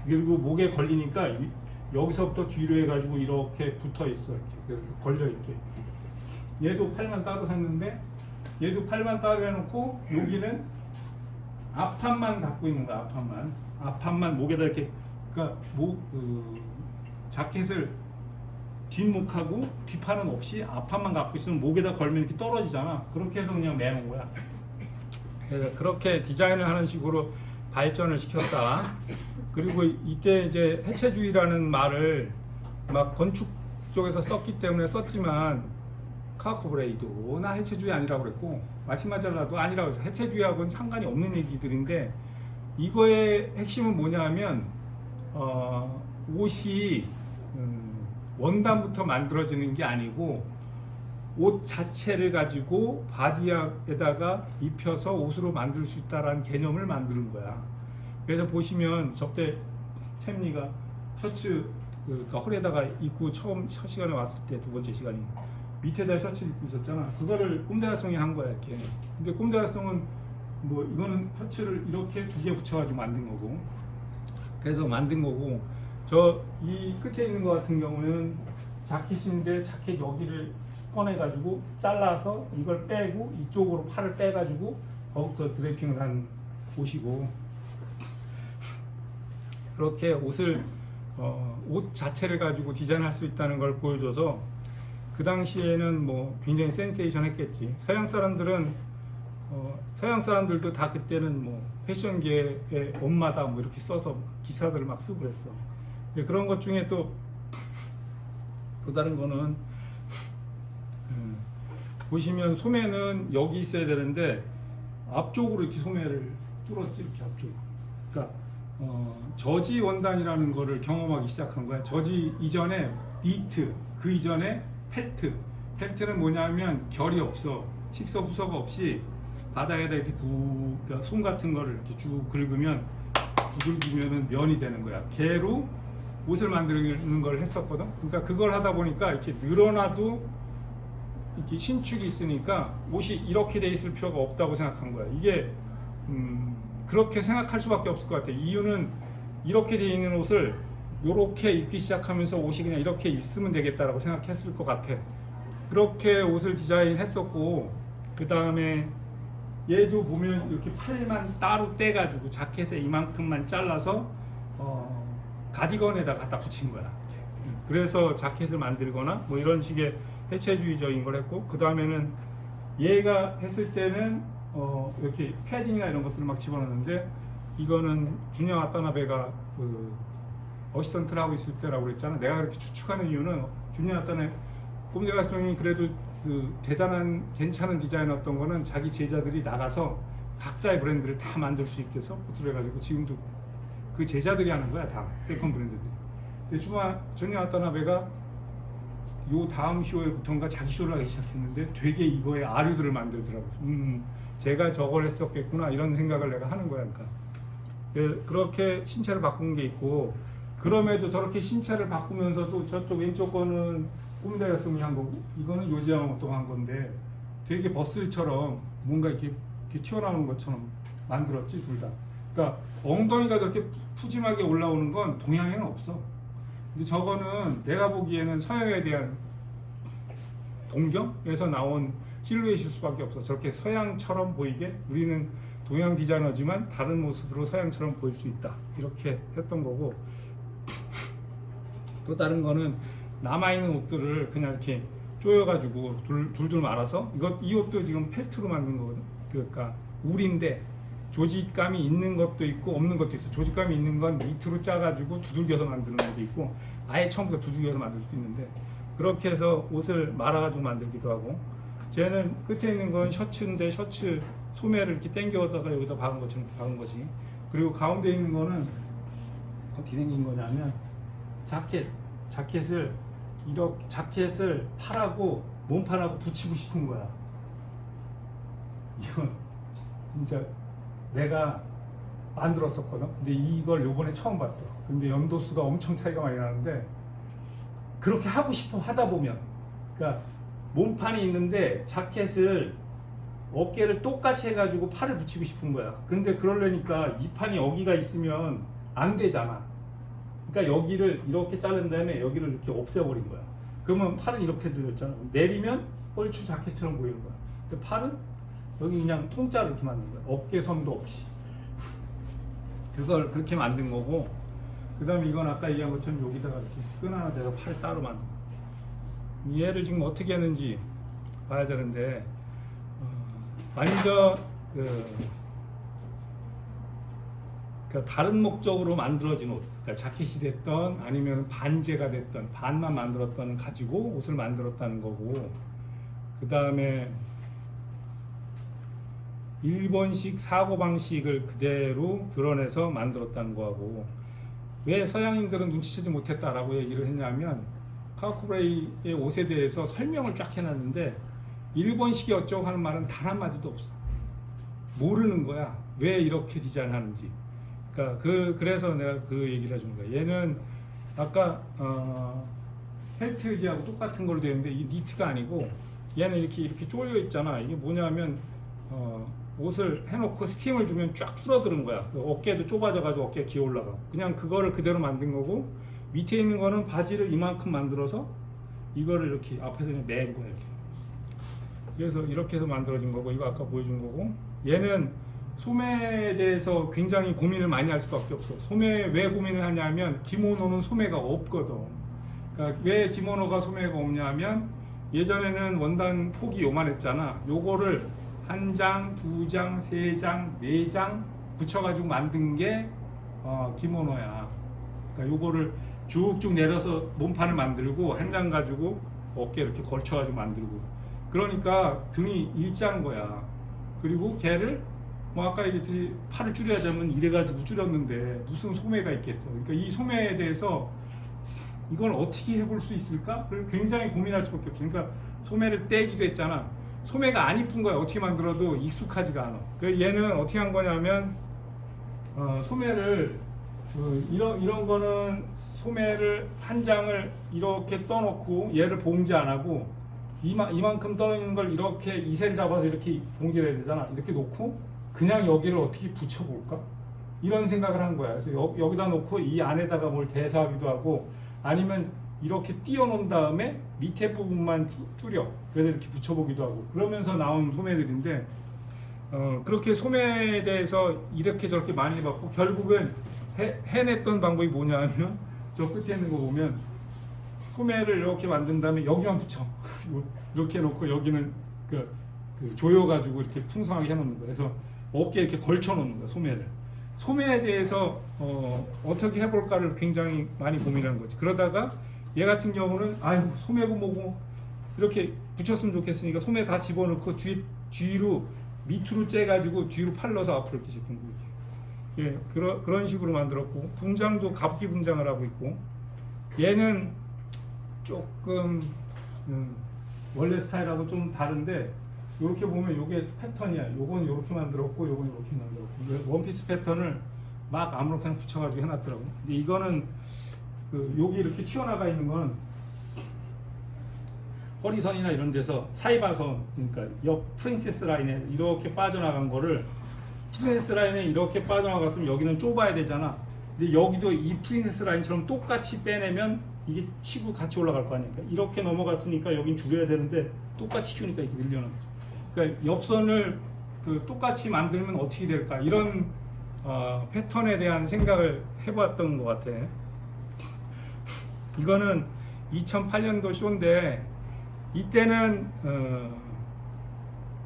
그리고 목에 걸리니까 여기서부터 뒤로 해가지고 이렇게 붙어 있어. 이렇게 걸려 있게. 얘도 팔만 따로 샀는데, 얘도 팔만 따로 해놓고, 여기는 앞판만 갖고 있는 거야. 앞판만 목에다 이렇게. 그러니까 자켓을 뒷목하고 뒷판은 없이 앞판만 갖고 있으면 목에다 걸면 이렇게 떨어지잖아. 그렇게 해서 그냥 매놓은 거야. 그래서 그렇게 디자인을 하는 식으로 발전을 시켰다. 그리고 이때 이제 해체주의라는 말을 막 건축 쪽에서 썼기 때문에 썼지만, 카우코브레이도 나 해체주의 아니라고 그랬고, 마티마잘라도 아니라고 해서, 해체주의하고는 상관이 없는 얘기들인데, 이거의 핵심은 뭐냐면 옷이 원단부터 만들어지는 게 아니고, 옷 자체를 가지고 바디에다가 입혀서 옷으로 만들 수 있다라는 개념을 만드는 거야. 그래서 보시면 저때 챔리가 셔츠 그러니까 허리에다가 입고 처음 첫 시간에 왔을 때 두 번째 시간이 밑에다 셔츠를 입고 있었잖아. 그거를 꼼데가송이 한 거야 이렇게. 근데 꼼데가송은 뭐 이거는 셔츠를 이렇게 두 개 붙여가지고 만든 거고, 그래서 만든 거고, 저 이 끝에 있는 거 같은 경우는 자켓인데 자켓 여기를 꺼내가지고 잘라서 이걸 빼고 이쪽으로 팔을 빼가지고 거기서 드래핑을 한 옷이고, 그렇게 옷을 옷 자체를 가지고 디자인할 수 있다는 걸 보여줘서 그 당시에는 뭐 굉장히 센세이션 했겠지. 서양 사람들도 다 그때는 뭐 패션계의 엄마다 뭐 이렇게 써서 기사들을 막 쓰고 그랬어. 그런 것 중에 또 다른 거는 보시면 소매는 여기 있어야 되는데 앞쪽으로 이렇게 소매를 뚫었지, 이렇게 앞쪽으로. 그러니까 저지 원단이라는 거를 경험하기 시작한 거야. 저지 이전에 니트, 그 이전에 펠트는 뭐냐면 결이 없어. 식서 후서가 없이 바닥에다 이렇게 그러니까 솜 같은 거를 이렇게 쭉 긁으면 두들기면은 면이 되는 거야. 개로 옷을 만드는 걸 했었거든. 그러니까 그걸 하다 보니까 이렇게 늘어나도 이렇게 신축이 있으니까 옷이 이렇게 돼 있을 필요가 없다고 생각한 거야. 이게 그렇게 생각할 수밖에 없을 것 같아. 이유는 이렇게 돼 있는 옷을 이렇게 입기 시작하면서 옷이 그냥 이렇게 있으면 되겠다라고 생각했을 것 같아. 그렇게 옷을 디자인했었고, 그 다음에 얘도 보면 이렇게 팔만 따로 떼가지고 자켓에 이만큼만 잘라서 가디건에다 갖다 붙인 거야. 그래서 자켓을 만들거나 뭐 이런 식의 해체주의적인 걸 했고, 그 다음에는 얘가 했을 때는 이렇게 패딩이나 이런 것들을 막 집어넣는데, 이거는 주니어 와타나베가 그 어시스턴트를 하고 있을 때라고 그랬잖아. 내가 그렇게 추측하는 이유는 주니어 와타나베 꼼데가송이 그래도 그 대단한 괜찮은 디자이너였던 거는 자기 제자들이 나가서 각자의 브랜드를 다 만들 수 있게 서포트를 해가지고 지금도 그 제자들이 하는 거야, 다 세컨 브랜드들이. 근데 주니어 와타나베가 요 다음 쇼에부터인가 자기 쇼를 하기 시작했는데 되게 이거에 아류들을 만들더라고. 제가 저걸 했었겠구나 이런 생각을 내가 하는 거야. 그러니까 그렇게 신체를 바꾼 게 있고, 그럼에도 저렇게 신체를 바꾸면서도 저쪽 왼쪽 거는 꼼데가송이 한 거고, 이거는 요지야마모토가 한 건데 되게 버슬처럼 뭔가 이렇게 튀어나오는 것처럼 만들었지, 둘 다. 그러니까 엉덩이가 저렇게 푸짐하게 올라오는 건 동양에는 없어. 근데 저거는 내가 보기에는 서양에 대한 동경에서 나온 실루엣일 수밖에 없어. 저렇게 서양처럼 보이게, 우리는 동양 디자이너지만 다른 모습으로 서양처럼 보일 수 있다, 이렇게 했던 거고, 또 다른 거는 남아있는 옷들을 그냥 이렇게 조여가지고 둘둘 말아서, 이 옷도 지금 펠트로 만든 거거든. 그러니까 울인데 조직감이 있는 것도 있고 없는 것도 있어. 조직감이 있는 건 니트로 짜가지고 두들겨서 만드는 것도 있고, 아예 처음부터 두들겨서 만들 수도 있는데, 그렇게 해서 옷을 말아가지고 만들기도 하고, 쟤는 끝에 있는 건 셔츠인데 셔츠 소매를 이렇게 당겨다가 여기다 박은 것처럼 박은 거지. 그리고 가운데 있는 거는 어떻게 생긴 거냐면 자켓을 이렇게 자켓을 팔하고 몸판하고 붙이고 싶은 거야. 이건 진짜 내가 만들었었거든. 근데 이걸 요번에 처음 봤어. 근데 연도수가 엄청 차이가 많이 나는데, 그렇게 하고 싶어 하다 보면, 그러니까 몸판이 있는데 자켓을 어깨를 똑같이 해가지고 팔을 붙이고 싶은 거야. 근데 그러려니까 이 판이 여기가 있으면 안 되잖아. 그러니까 여기를 이렇게 자른 다음에 여기를 이렇게 없애버린 거야. 그러면 팔은 이렇게 들렸잖아. 내리면 뻘추 자켓처럼 보이는 거야. 근데 팔은 여기 그냥 통짜로 이렇게 만든 거야. 어깨선도 없이. 그걸 그렇게 만든 거고, 그 다음에 이건 아까 얘기한 것처럼 여기다가 이렇게 끈 하나 대서 팔 따로 만든 거야. 얘를 지금 어떻게 했는지 봐야 되는데, 완전 그러니까 다른 목적으로 만들어진 옷, 그러니까 자켓이 됐던 아니면 반제가 됐던 반만 만들었던 가지고 옷을 만들었다는 거고, 그 다음에 일본식 사고방식을 그대로 드러내서 만들었다는 거하고, 왜 서양인들은 눈치채지 못했다라고 얘기를 했냐면, 카와쿠레이의 옷에 대해서 설명을 쫙 해놨는데 일본식이 어쩌고 하는 말은 단 한마디도 없어. 모르는 거야, 왜 이렇게 디자인하는지. 그러니까 그래서 내가 그 얘기를 해준 거야. 얘는 아까 펠트지하고 똑같은 걸로 되어 있는데 이 니트가 아니고 얘는 이렇게 쪼여 있잖아. 이게 뭐냐면 옷을 해놓고 스팀을 주면 쫙 줄어드는 거야. 어깨도 좁아져가지고 어깨가 기어 올라가. 그냥 그거를 그대로 만든 거고, 밑에 있는 거는 바지를 이만큼 만들어서 이거를 이렇게 앞에서 그냥 맨 거야. 이렇게. 그래서 이렇게 해서 만들어진 거고, 이거 아까 보여준 거고, 얘는 소매에 대해서 굉장히 고민을 많이 할 수밖에 없어. 소매 왜 고민을 하냐면 기모노는 소매가 없거든. 그러니까 왜 기모노가 소매가 없냐면 예전에는 원단 폭이 요만했잖아. 요거를 한 장, 두 장, 세 장, 네 장 붙여가지고 만든 게 기모노야. 그러니까 요거를 쭉쭉 내려서 몸판을 만들고 한 장 가지고 어깨 이렇게 걸쳐가지고 만들고. 그러니까 등이 일자인 거야. 그리고 걔를 뭐 아까 얘기했듯이 팔을 줄여야 되면 이래가지고 줄였는데 무슨 소매가 있겠어. 그러니까 이 소매에 대해서 이걸 어떻게 해볼 수 있을까? 굉장히 고민할 수밖에 없어. 그러니까 소매를 떼기도 했잖아. 소매가 안 이쁜 거야. 어떻게 만들어도 익숙하지가 않아. 그래서 얘는 어떻게 한 거냐면 소매를 이런 거는 소매를 한 장을 이렇게 떠놓고 얘를 봉지 안 하고 이만큼 떨어지는 걸 이렇게 이셀 잡아서 이렇게 봉지를 해야 되잖아. 이렇게 놓고 그냥 여기를 어떻게 붙여볼까? 이런 생각을 한 거야. 그래서 여기다 놓고 이 안에다가 뭘 대서하기도 하고, 아니면 이렇게 띄워놓은 다음에 밑에 부분만 뚫려. 그래서 이렇게 붙여보기도 하고, 그러면서 나온 소매들인데, 그렇게 소매에 대해서 이렇게 저렇게 많이 해봤고, 결국은 해냈던 방법이 뭐냐 하면, 저 끝에 있는 거 보면, 소매를 이렇게 만든 다음에 여기만 붙여. 이렇게 해놓고 여기는 그 조여가지고 이렇게 풍성하게 해놓는 거예요. 그래서 어깨에 이렇게 걸쳐 놓는 거야, 소매를. 소매에 대해서 어떻게 해볼까를 굉장히 많이 고민하는 거지. 그러다가 얘 같은 경우는 아유 소매고 뭐고 이렇게 붙였으면 좋겠으니까 소매 다 집어넣고 뒤로 밑으로 째가지고 뒤로 팔러서 앞으로 이렇게 제품 거지. 예, 그런 식으로 만들었고, 분장도 갑기 분장을 하고 있고, 얘는 조금 원래 스타일하고 좀 다른데, 이렇게 보면 이게 패턴이야. 요건 이렇게 만들었고, 요건 이렇게 만들었고, 원피스 패턴을 막 아무렇게나 붙여가지고 해놨더라고. 근데 이거는 여기 이렇게 튀어나가 있는 건 허리선이나 이런 데서 사이바선, 그러니까 옆 프린세스 라인에 이렇게 빠져나간 거를, 프린세스 라인에 이렇게 빠져나갔으면 여기는 좁아야 되잖아. 근데 여기도 이 프린세스 라인처럼 똑같이 빼내면 이게 치고 같이 올라갈 거 아니야. 그러니까 이렇게 넘어갔으니까 여긴 줄여야 되는데 똑같이 주니까 이렇게 늘려놓은 거죠. 그러니까 옆선을 똑같이 만들면 어떻게 될까, 이런 패턴에 대한 생각을 해봤던 것 같아. 이거는 2008년도 쇼인데, 이때는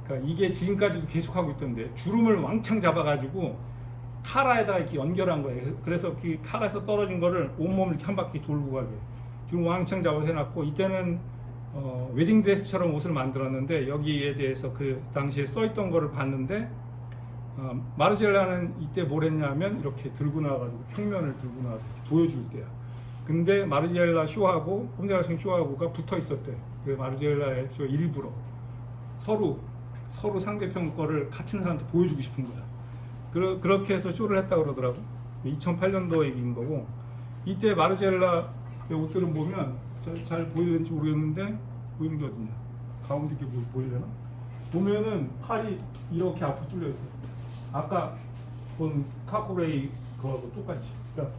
그러니까 이게 지금까지도 계속 하고 있던데, 주름을 왕창 잡아가지고 카라에다가 이렇게 연결한 거예요. 그래서 그 카라에서 떨어진 거를 온몸을 이렇게 한 바퀴 돌고 가게 주름 왕창 잡아서 해놨고, 이때는 웨딩 드레스처럼 옷을 만들었는데, 여기에 대해서 그 당시에 써있던 거를 봤는데, 마르젤라는 이때 뭘 했냐면 이렇게 들고 나와가지고 평면을 들고 나와서 보여줄 때야. 근데 마르젤라 쇼하고 홈데라싱 쇼하고가 붙어 있었대. 그 마르젤라의 쇼 일부러 서로 상대편 거를 같은 사람한테 보여주고 싶은 거야. 그렇게 해서 쇼를 했다 그러더라고. 2008년도 얘기인 거고, 이때 마르젤라 옷들은 보면 잘 보이는지 모르겠는데, 보이는 게 어딨냐? 가운데 게 보이려나? 보면은 팔이 이렇게 앞으로 뚫려 있어. 아까 본 카코레이 그거하고 똑같이. 그러니까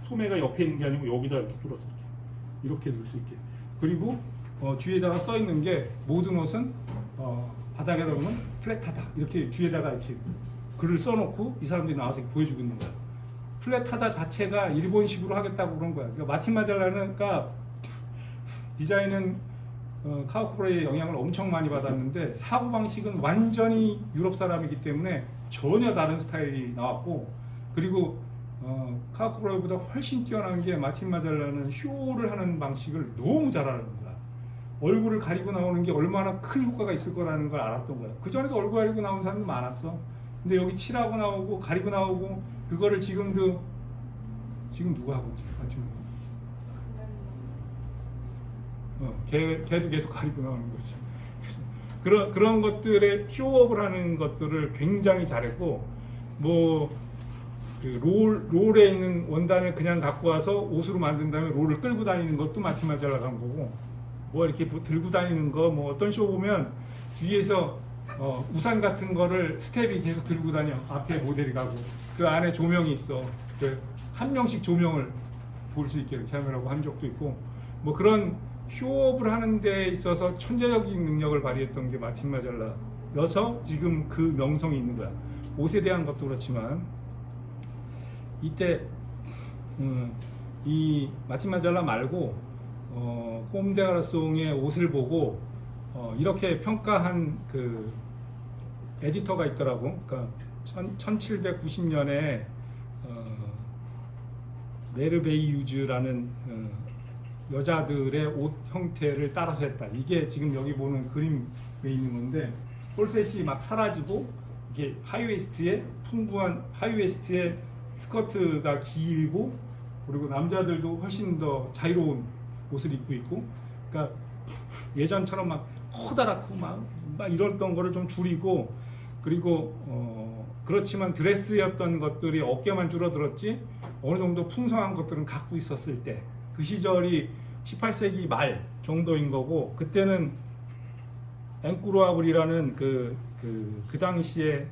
소매가 옆에 있는 게 아니고 여기다 이렇게 뚫어서 이렇게 넣을 수 있게. 그리고 뒤에다가 써 있는 게, 모든 옷은 바닥에다 보면 플랫하다, 이렇게 뒤에다가 이렇게 글을 써놓고 이 사람들이 나와서 보여주고 있는 거야. 플랫하다 자체가 일본식으로 하겠다고 그런 거야. 그러니까 마틴 마젤라니까 디자인은 카우코레의 영향을 엄청 많이 받았는데, 사고방식은 완전히 유럽 사람이기 때문에 전혀 다른 스타일이 나왔고, 그리고 카우코레보다 훨씬 뛰어난 게, 마틴 마젤라는 쇼를 하는 방식을 너무 잘하는 거야. 얼굴을 가리고 나오는 게 얼마나 큰 효과가 있을 거라는 걸 알았던 거야. 그전에도 얼굴 가리고 나오는 사람도 많았어. 근데 여기 칠하고 나오고 가리고 나오고, 그거를 지금 누가 하고 있지? 걔도 계속 가리고 나오는 거지. 그런 것들에 쇼업을 하는 것들을 굉장히 잘했고, 뭐 그 롤에 있는 원단을 그냥 갖고 와서 옷으로 만든 다음에 롤을 끌고 다니는 것도 마티마잘라가 한 거고, 뭐 이렇게 들고 다니는 거, 뭐 어떤 쇼 보면 뒤에서 우산 같은 거를 스텝이 계속 들고 다녀. 앞에 모델이 가고 그 안에 조명이 있어. 그 한 명씩 조명을 볼 수 있게 이렇게 하느라고 한 적도 있고, 뭐 그런 쇼업을 하는 데 있어서 천재적인 능력을 발휘했던 게 마티마잘라여서 지금 그 명성이 있는 거야. 옷에 대한 것도 그렇지만 이때 이 마티마잘라 말고 꼼데가라송의 옷을 보고 이렇게 평가한 그 에디터가 있더라고. 그러니까 1790년에 메르베이유즈라는 여자들의 옷 형태를 따라서 했다. 이게 지금 여기 보는 그림에 있는 건데, 폴셋이 막 사라지고 이게 하이웨스트에 풍부한 하이웨스트에 스커트가 길고, 그리고 남자들도 훨씬 더 자유로운 옷을 입고 있고, 그러니까 예전처럼 막 커다랗고 막 이랬던 거를 좀 줄이고, 그리고 그렇지만 드레스였던 것들이 어깨만 줄어들었지 어느 정도 풍성한 것들은 갖고 있었을 때, 그 시절이 18세기 말 정도인 거고, 그때는 앵꾸르아블이라는 그 당시에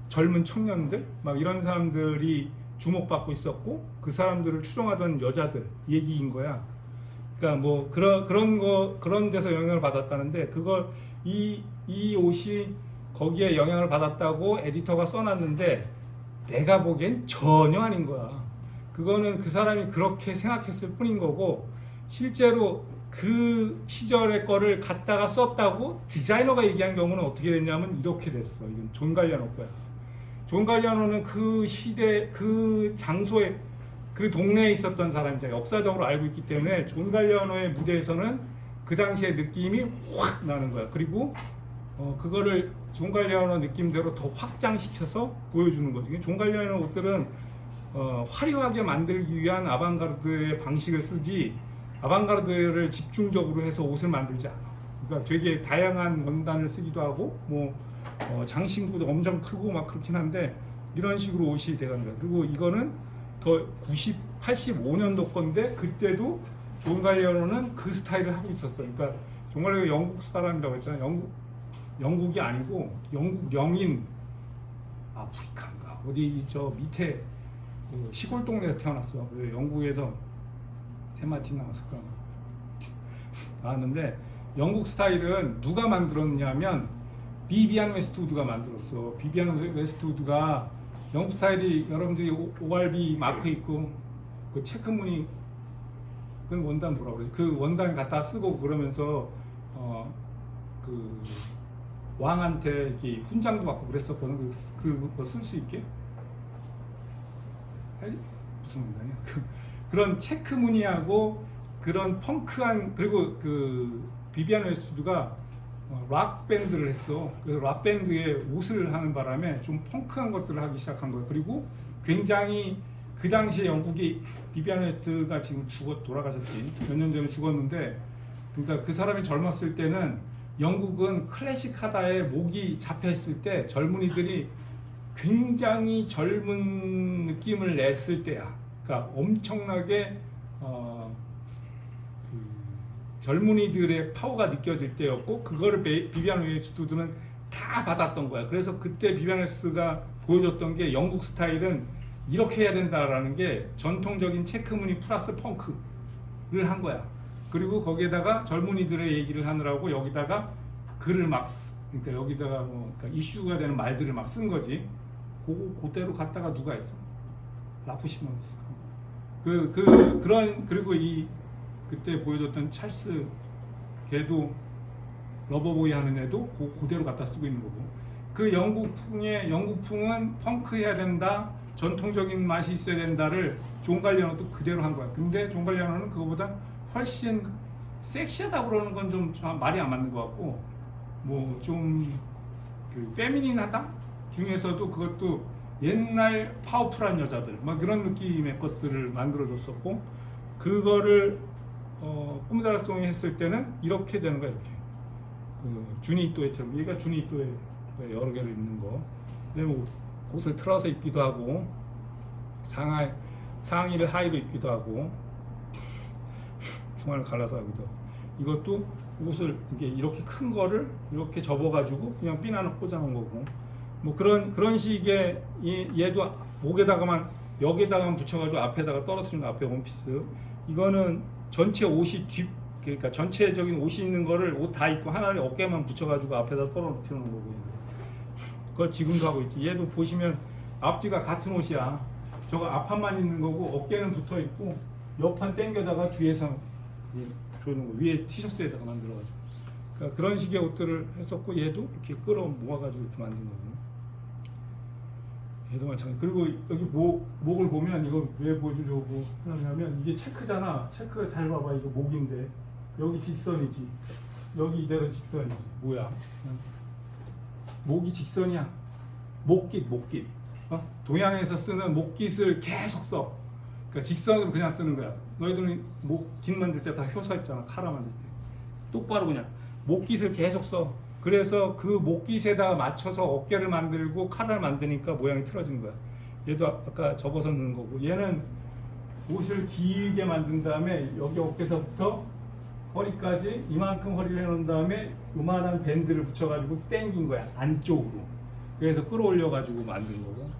젊은 청년들 막 이런 사람들이 주목받고 있었고, 그 사람들을 추종하던 여자들 얘기인 거야. 그러니까 뭐 그런 데서 영향을 받았다는데, 그걸 이 옷이 거기에 영향을 받았다고 에디터가 써놨는데 내가 보기엔 전혀 아닌 거야. 그거는 그 사람이 그렇게 생각했을 뿐인 거고, 실제로 그 시절의 거를 갖다가 썼다고 디자이너가 얘기한 경우는 어떻게 됐냐면 이렇게 됐어. 이건 존 갈리아노 거야. 존 갈리아노는 그 시대, 그 장소에, 그 동네에 있었던 사람이잖아. 역사적으로 알고 있기 때문에 존 갈리아노의 무대에서는 그 당시의 느낌이 확 나는 거야. 그리고 그거를 존 갈리아노 느낌대로 더 확장시켜서 보여주는 거지. 존 갈리아노 옷들은 화려하게 만들기 위한 아방가르드의 방식을 쓰지, 아방가르드를 집중적으로 해서 옷을 만들지 않아. 그러니까 되게 다양한 원단을 쓰기도 하고, 뭐 장신구도 엄청 크고 막 그렇긴 한데 이런 식으로 옷이 돼가는 거야. 그리고 이거는 더 85년도 건데, 그때도 존 갈리아노는 그 스타일을 하고 있었어. 그러니까 존 갈리아노 영국 사람이라고 했잖아. 영국이 아니고 영국 영인 아프리카인가 어디 저 밑에 그 시골 동네에서 태어났어. 영국에서 세마틴 나왔는데, 영국 스타일은 누가 만들었냐면 비비안 웨스트우드가 만들었어. 비비안 웨스트우드가 영국 스타일이, 여러분들이 ORB 마크 있고 그 체크무늬, 그 원단 뭐라고 그러지? 그 원단 갖다 쓰고 그러면서 그 왕한테 이렇게 훈장도 받고 그랬었거든. 그거 쓸 수 있게. 무슨 문단이야? 그런 체크 무늬하고 그런 펑크한, 그리고 그 비비안 웨스트우드가 락 밴드를 했어. 그래서 락 밴드의 옷을 하는 바람에 좀 펑크한 것들을 하기 시작한 거예요. 그리고 굉장히 그 당시에 영국이, 비비안 웨스트우드가 지금 돌아가셨지. 몇 년 전에 죽었는데, 그러니까 그 사람이 젊었을 때는 영국은 클래식하다에 목이 잡혔을 때 젊은이들이 굉장히 젊은 느낌을 냈을 때야. 그러니까 엄청나게 젊은이들의 파워가 느껴질 때였고, 그거를 비비안 웨스트우드는 다 받았던 거야. 그래서 그때 비비안 웨스트우드가 보여줬던 게, 영국 스타일은 이렇게 해야 된다라는 게 전통적인 체크무늬 플러스 펑크를 한 거야. 그리고 거기에다가 젊은이들의 얘기를 하느라고 여기다가 글을 막, 그러니까 여기다가 뭐 그러니까 이슈가 되는 말들을 막 쓴 거지. 그대로 갖다가 누가 했어? 라프시먼. 그리고 그때 보여줬던 찰스, 걔도 러버보이 하는 애도 그대로 갖다 쓰고 있는 거고. 그 영국풍은 펑크해야 된다, 전통적인 맛이 있어야 된다를 존 갈리아노도 그대로 한 거야. 근데 존 갈리아노는 그거보다 훨씬 섹시하다고 그러는 건 좀 말이 안 맞는 것 같고, 뭐 좀 그 페미닌하다 중에서도 그것도 옛날 파워풀한 여자들 막 그런 느낌의 것들을 만들어줬었고, 그거를 꼼데라송이 했을 때는 이렇게 되는 거야. 이렇게 주니 이토에처럼, 얘가 주니 이토에 여러 개를 입는 거, 그리고 옷을 틀어서 입기도 하고, 상의를 하의로 입기도 하고 중간을 갈라서 하기도 하고. 이것도 옷을 이렇게 큰 거를 이렇게 접어가지고 그냥 핀 하나 꽂아놓은 거고. 뭐 그런 식의 얘도 목에다가만 여기에다가만 붙여가지고 앞에다가 떨어뜨리는 앞에 원피스. 이거는 전체 옷이 그러니까 전체적인 옷이 있는 거를 옷 다 입고 하나를 어깨만 붙여가지고 앞에다 떨어뜨리는 거고. 그걸 지금도 하고 있지. 얘도 보시면 앞뒤가 같은 옷이야. 저거 앞판만 있는 거고 어깨는 붙어 있고 옆판 당겨다가 뒤에서 조는 거 위에 티셔츠에다가 만들어가지고. 그러니까 그런 식의 옷들을 했었고 얘도 이렇게 끌어 모아가지고 이렇게 만든 거고. 얘도 마찬가지. 그리고 여기 목을 보면 이거 왜 보여주려고 하냐면 이게 체크잖아. 체크가 잘 봐봐. 이거 목인데 여기 직선이지. 여기 이대로 직선이지. 뭐야? 목이 직선이야. 목깃. 동양에서 쓰는 목깃을 계속 써. 그러니까 직선으로 그냥 쓰는 거야. 너희들은 목깃 만들 때 다 효서 있잖아. 카라 만들 때. 똑바로 그냥 목깃을 계속 써. 그래서 그 목깃에다가 맞춰서 어깨를 만들고 카라를 만드니까 모양이 틀어진 거야. 얘도 아까 접어서 넣는 거고. 얘는 옷을 길게 만든 다음에 여기 어깨서부터 허리까지 이만큼 허리를 해놓은 다음에 요만한 밴드를 붙여가지고 당긴 거야. 안쪽으로. 그래서 끌어올려가지고 만든 거고.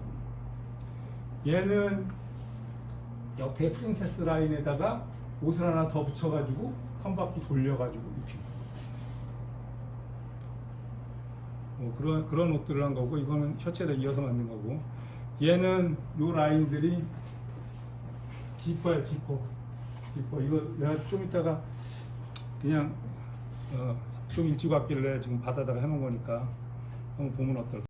얘는 옆에 프린세스 라인에다가 옷을 하나 더 붙여가지고 한 바퀴 돌려가지고 입힌 거. 그런 옷들을 한 거고. 이거는 셔츠에다 이어서 만든 거고. 얘는 요 라인들이 지퍼야. 지퍼. 이거 내가 좀 이따가 그냥 좀 일찍 왔길래 지금 바다다가 해놓은 거니까 한번 보면 어떨까.